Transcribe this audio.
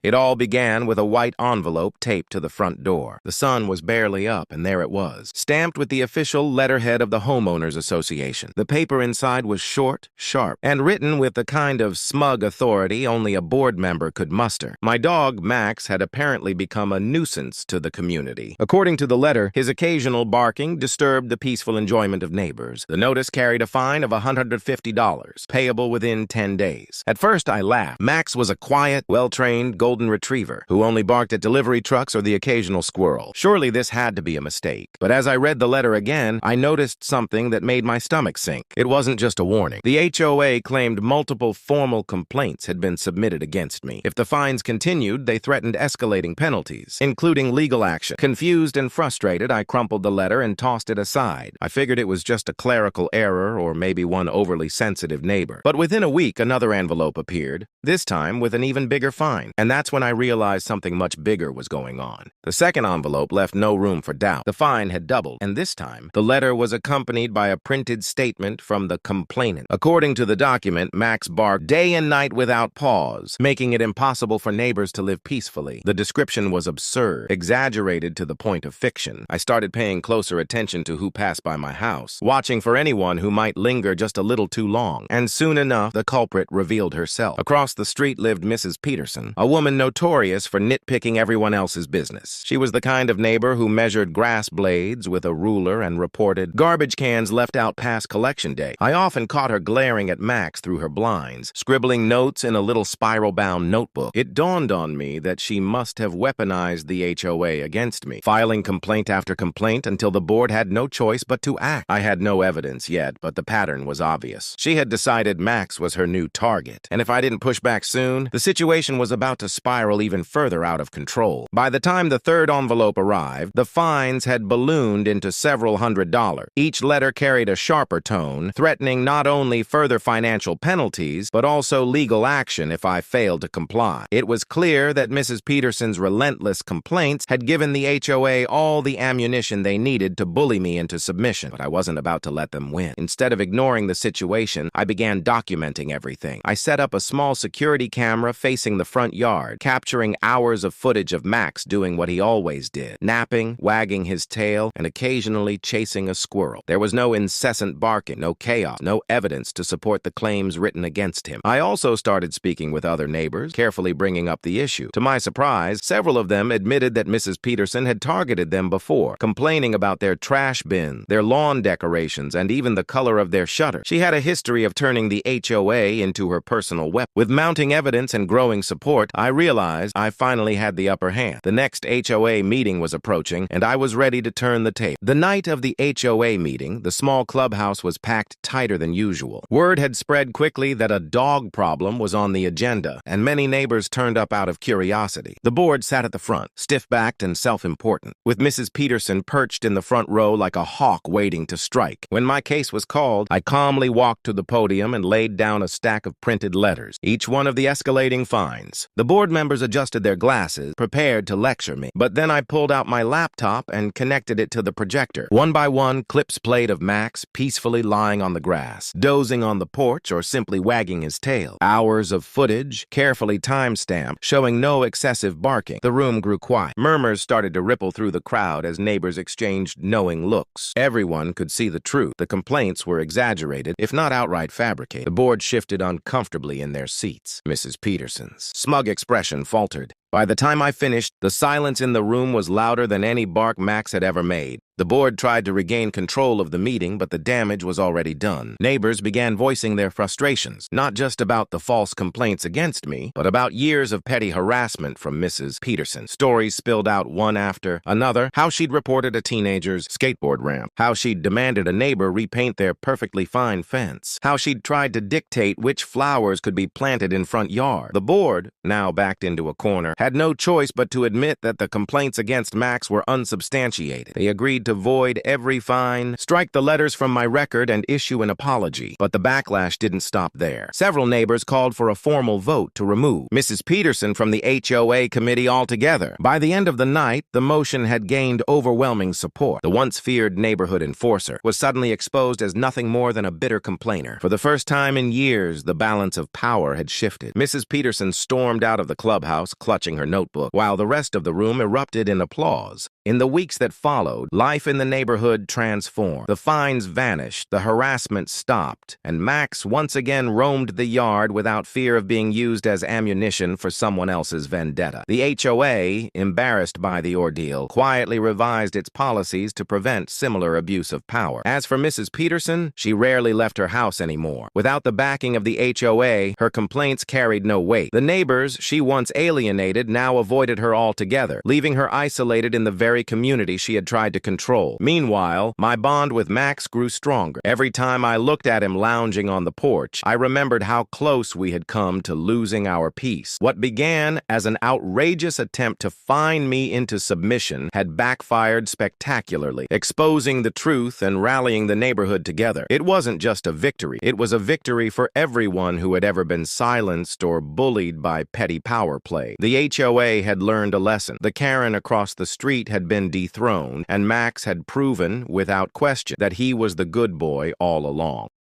It all began with a white envelope taped to the front door. The sun was barely up, and there it was, stamped with the official letterhead of the Homeowners Association. The paper inside was short, sharp, and written with the kind of smug authority only a board member could muster. My dog, Max, had apparently become a nuisance to the community. According to the letter, his occasional barking disturbed the peaceful enjoyment of neighbors. The notice carried a fine of $150, payable within 10 days. At first, I laughed. Max was a quiet, well-trained golden retriever who only barked at delivery trucks or the occasional squirrel. Surely this had to be a mistake. But as I read the letter again, I noticed something that made my stomach sink. It wasn't just a warning. The HOA claimed multiple formal complaints had been submitted against me. If the fines continued, they threatened escalating penalties, including legal action. Confused and frustrated, I crumpled the letter and tossed it aside. I figured it was just a clerical error or maybe one overly sensitive neighbor. But within a week, another envelope appeared, this time with an even bigger fine. And that's when I realized something much bigger was going on. The second envelope left no room for doubt. The fine had doubled, and this time, the letter was accompanied by a printed statement from the complainant. According to the document, Max barked day and night without pause, making it impossible for neighbors to live peacefully. The description was absurd, exaggerated to the point of fiction. I started paying closer attention to who passed by my house, watching for anyone who might linger just a little too long. And soon enough, the culprit revealed herself. Across the street lived Mrs. Peterson, a woman notorious for nitpicking everyone else's business. She was the kind of neighbor who measured grass blades with a ruler and reported garbage cans left out past collection day. I often caught her glaring at Max through her blinds, scribbling notes in a little spiral-bound notebook. It dawned on me that she must have weaponized the HOA against me, filing complaint after complaint until the board had no choice but to act. I had no evidence yet, but the pattern was obvious. She had decided Max was her new target, and if I didn't push back soon, the situation was about to spiral even further out of control. By the time the third envelope arrived, the fines had ballooned into several $100s. Each letter carried a sharper tone, threatening not only further financial penalties, but also legal action if I failed to comply. It was clear that Mrs. Peterson's relentless complaints had given the HOA all the ammunition they needed to bully me into submission, but I wasn't about to let them win. Instead of ignoring the situation, I began documenting everything. I set up a small security camera facing the front yard, capturing hours of footage of Max doing what he always did, napping, wagging his tail, and occasionally chasing a squirrel. There was no incessant barking, no chaos, no evidence to support the claims written against him. I also started speaking with other neighbors, carefully bringing up the issue. To my surprise, several of them admitted that Mrs. Peterson had targeted them before, complaining about their trash bin, their lawn decorations, and even the color of their shutter. She had a history of turning the HOA into her personal weapon. With mounting evidence and growing support, I realized I finally had the upper hand. The next HOA meeting was approaching, and I was ready to turn the tape. The night of the HOA meeting, the small clubhouse was packed tighter than usual. Word had spread quickly that a dog problem was on the agenda, and many neighbors turned up out of curiosity. The board sat at the front, stiff-backed and self-important, with Mrs. Peterson perched in the front row like a hawk waiting to strike. When my case was called, I calmly walked to the podium and laid down a stack of printed letters, each one of the escalating fines. The board members adjusted their glasses, prepared to lecture me. But then I pulled out my laptop and connected it to the projector. One by one, clips played of Max peacefully lying on the grass, dozing on the porch, or simply wagging his tail. Hours of footage, carefully time-stamped, showing no excessive barking. The room grew quiet. Murmurs started to ripple through the crowd as neighbors exchanged knowing looks. Everyone could see the truth. The complaints were exaggerated, if not outright fabricated. The board shifted uncomfortably in their seats. Mrs. Peterson's smug expression faltered. By the time I finished, the silence in the room was louder than any bark Max had ever made. The board tried to regain control of the meeting, but the damage was already done. Neighbors began voicing their frustrations, not just about the false complaints against me, but about years of petty harassment from Mrs. Peterson. Stories spilled out one after another: how she'd reported a teenager's skateboard ramp, how she'd demanded a neighbor repaint their perfectly fine fence, how she'd tried to dictate which flowers could be planted in front yard. The board, now backed into a corner, had no choice but to admit that the complaints against Max were unsubstantiated. They agreed to void every fine, strike the letters from my record, and issue an apology. But the backlash didn't stop there. Several neighbors called for a formal vote to remove Mrs. Peterson from the HOA committee altogether. By the end of the night, the motion had gained overwhelming support. The once feared neighborhood enforcer was suddenly exposed as nothing more than a bitter complainer. For the first time in years, the balance of power had shifted. Mrs. Peterson stormed out of the clubhouse, clutching her notebook, while the rest of the room erupted in applause. In the weeks that followed, life in the neighborhood transformed. The fines vanished, the harassment stopped, and Max once again roamed the yard without fear of being used as ammunition for someone else's vendetta. The HOA, embarrassed by the ordeal, quietly revised its policies to prevent similar abuse of power. As for Mrs. Peterson, she rarely left her house anymore. Without the backing of the HOA, her complaints carried no weight. The neighbors she once alienated now avoided her altogether, leaving her isolated in the very community she had tried to control. Meanwhile, my bond with Max grew stronger. Every time I looked at him lounging on the porch, I remembered how close we had come to losing our peace. What began as an outrageous attempt to fine me into submission had backfired spectacularly, exposing the truth and rallying the neighborhood together. It wasn't just a victory. It was a victory for everyone who had ever been silenced or bullied by petty power play. The HOA had learned a lesson. The Karen across the street had been dethroned, and Max had proven, without question, that he was the good boy all along.